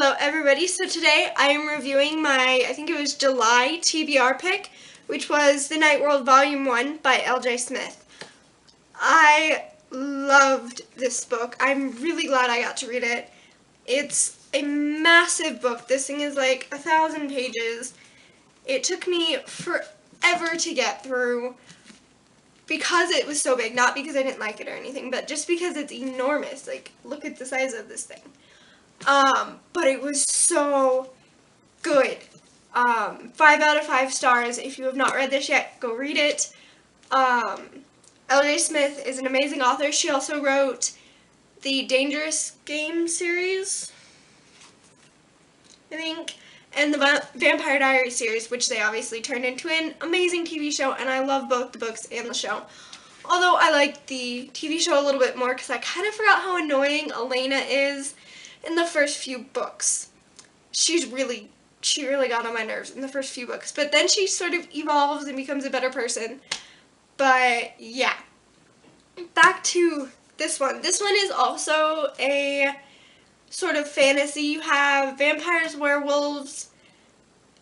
Hello everybody, so today I am reviewing my, I think it was July TBR pick, which was The Night World Volume 1 by L.J. Smith. I loved this book. I'm really glad I got to read it. It's a massive book. This thing is like 1,000 pages. It took me forever to get through because it was so big, not because I didn't like it or anything, but just because it's enormous. Like, look at the size of this thing. But it was so good. 5 out of 5 stars. If you have not read this yet, go read it. L.J. Smith is an amazing author. She also wrote the Dangerous Game series, I think, and the Vampire Diaries series, which they obviously turned into an amazing TV show, and I love both the books and the show. Although I like the TV show a little bit more because I kind of forgot how annoying Elena is in the first few books. She really got on my nerves in the first few books, but then she sort of evolves and becomes a better person. But yeah, back to this one. This one is also a sort of fantasy. You have vampires, werewolves,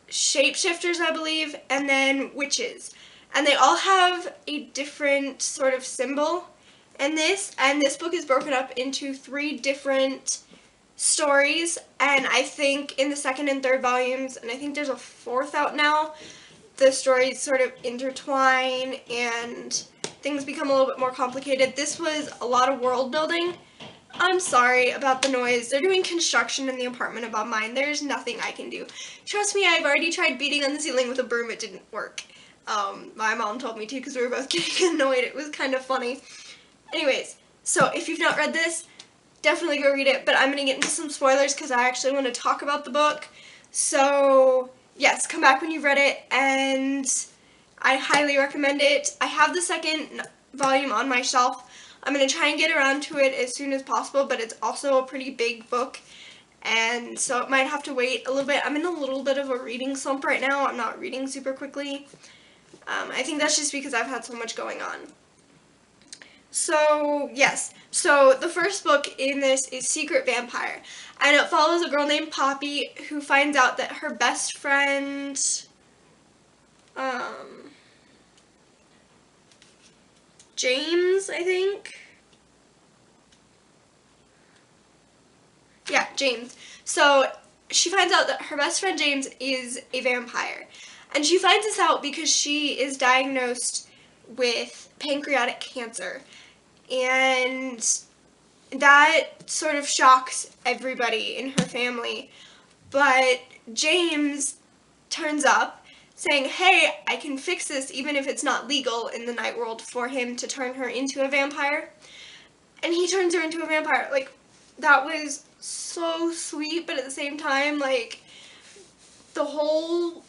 shapeshifters, I believe, and then witches. And they all have a different sort of symbol in this, and this book is broken up into 3 different stories, and I think in the 2nd and 3rd volumes, and I think there's a 4th out now, the stories sort of intertwine and things become a little bit more complicated. This was a lot of world building. I'm sorry about the noise. They're doing construction in the apartment above mine. There's nothing I can do. Trust me, I've already tried beating on the ceiling with a broom. It didn't work. My mom told me to because we were both getting annoyed. It was kind of funny. Anyways, so if you've not read this, definitely go read it, but I'm going to get into some spoilers because I actually want to talk about the book. So, yes, come back when you've read it, and I highly recommend it. I have the 2nd volume on my shelf. I'm going to try and get around to it as soon as possible, but it's also a pretty big book, and so it might have to wait a little bit. I'm in a little bit of a reading slump right now. I'm not reading super quickly. I think that's just because I've had so much going on. So, yes. So, the first book in this is Secret Vampire, and it follows a girl named Poppy who finds out that her best friend, James, I think? Yeah, James. So, she finds out that her best friend James is a vampire, and she finds this out because she is diagnosed with pancreatic cancer. And that sort of shocks everybody in her family. But James turns up saying, hey, I can fix this even if it's not legal in the night world for him to turn her into a vampire. And he turns her into a vampire. Like, that was so sweet, but at the same time, like, that whole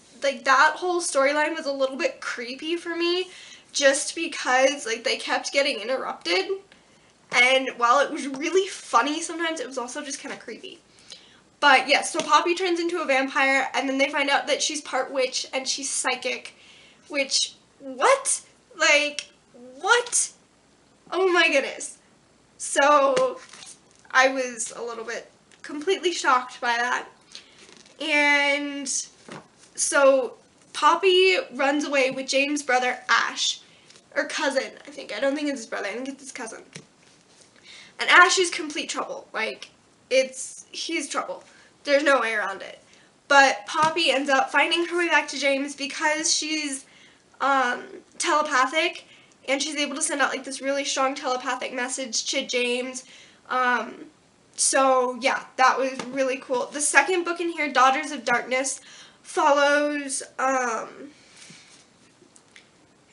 storyline was a little bit creepy for me. Just because, like, they kept getting interrupted, and while it was really funny sometimes, it was also just kind of creepy. But, yes, so Poppy turns into a vampire, and then they find out that she's part witch, and she's psychic, which, what? Like, what? Oh my goodness. So, I was a little bit completely shocked by that. And so, Poppy runs away with James' brother, Ash. Or cousin, I think. I don't think it's his brother. I think it's his cousin. And Ash is complete trouble. Like, he's trouble. There's no way around it. But Poppy ends up finding her way back to James because she's telepathic, and she's able to send out, like, this really strong telepathic message to James. So, yeah, that was really cool. The 2nd book in here, Daughters of Darkness, follows,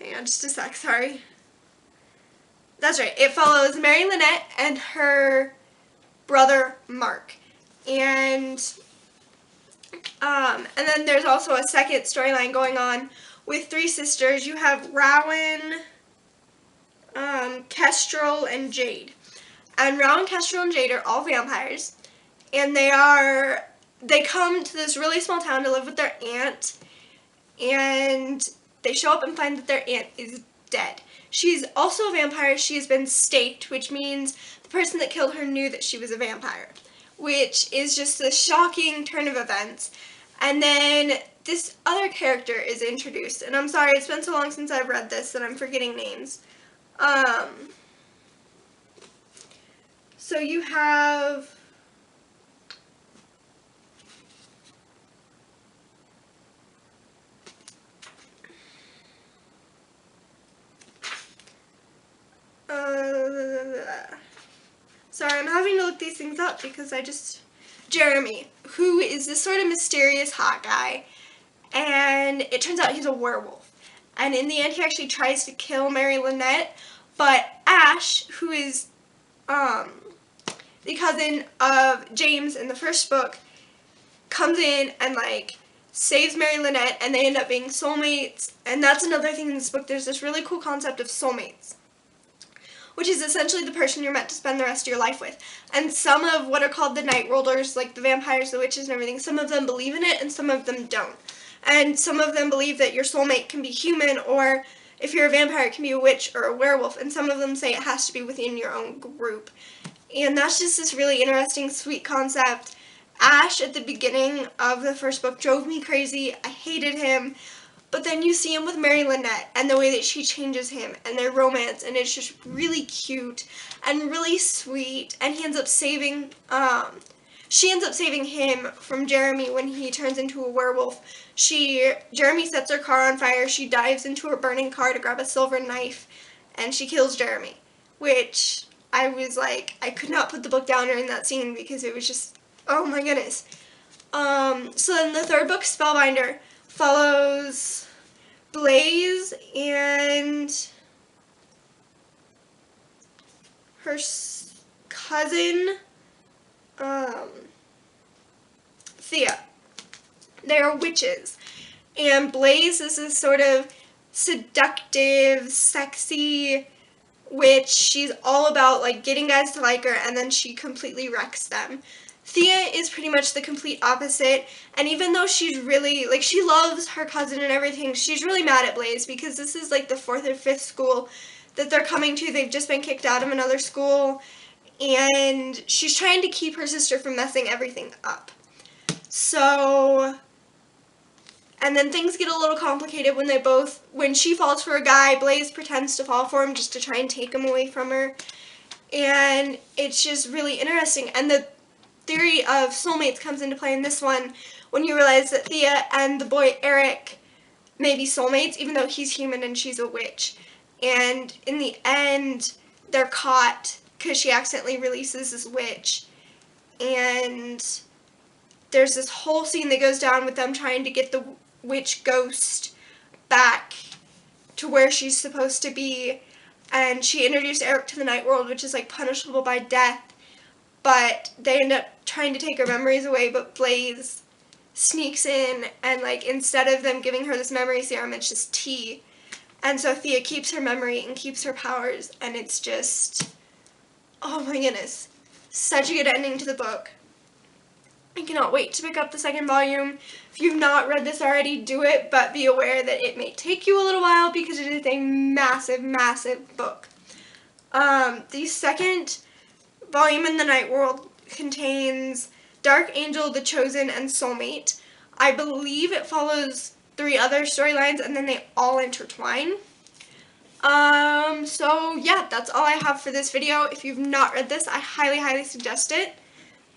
hang on just a sec, sorry. That's right, it follows Mary Lynette and her brother Mark. And then there's also a 2nd storyline going on with 3 sisters. You have Rowan, Kestrel, and Jade. And Rowan, Kestrel, and Jade are all vampires. And they come to this really small town to live with their aunt. And they show up and find that their aunt is dead. She's also a vampire. She has been staked, which means the person that killed her knew that she was a vampire. which is just a shocking turn of events. And then this other character is introduced, and I'm sorry, it's been so long since I've read this that I'm forgetting names. So you have sorry, I'm having to look these things up because Jeremy, who is this sort of mysterious hot guy, and it turns out he's a werewolf. And in the end, he actually tries to kill Mary Lynette, but Ash, who is the cousin of James in the first book, comes in and like saves Mary Lynette, and they end up being soulmates. And that's another thing in this book. There's this really cool concept of soulmates, which is essentially the person you're meant to spend the rest of your life with. And some of what are called the Night Worlders, like the vampires, the witches, and everything, some of them believe in it and some of them don't. And some of them believe that your soulmate can be human, or if you're a vampire, it can be a witch or a werewolf. And some of them say it has to be within your own group. And that's just this really interesting, sweet concept. Ash, at the beginning of the first book, drove me crazy. I hated him. But then you see him with Mary Lynette and the way that she changes him and their romance, and it's just really cute and really sweet. And he ends up saving, she ends up saving him from Jeremy when he turns into a werewolf. Jeremy sets her car on fire. She dives into her burning car to grab a silver knife, and she kills Jeremy, which I was like, I could not put the book down during that scene because it was just, oh my goodness. So then the third book, Spellbinder, follows Blaze and her cousin, Thea. They are witches. And Blaze is this sort of seductive, sexy witch. She's all about like getting guys to like her, and then she completely wrecks them. Thea is pretty much the complete opposite, and even though she's really, like, she loves her cousin and everything, she's really mad at Blaze because this is like the 4th or 5th school that they're coming to. They've just been kicked out of another school, and she's trying to keep her sister from messing everything up. So, and then things get a little complicated when she falls for a guy, Blaze pretends to fall for him just to try and take him away from her, and it's just really interesting. And the theory of soulmates comes into play in this one when you realize that Thea and the boy Eric may be soulmates, even though he's human and she's a witch. And in the end, they're caught because she accidentally releases this witch. And there's this whole scene that goes down with them trying to get the witch ghost back to where she's supposed to be. And she introduced Eric to the Night World, which is like punishable by death. But they end up trying to take her memories away, but Blaze sneaks in, and like instead of them giving her this memory serum, it's just tea. And so Thea keeps her memory and keeps her powers, and it's just, oh my goodness, such a good ending to the book. I cannot wait to pick up the second volume. If you've not read this already, do it, but be aware that it may take you a little while because it is a massive, massive book. The second volume in the Night World contains Dark Angel, The Chosen, and Soulmate. I believe it follows 3 other storylines, and then they all intertwine. So yeah, that's all I have for this video. If you've not read this, I highly, highly suggest it.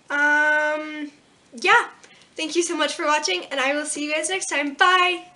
Yeah, thank you so much for watching, and I will see you guys next time. Bye!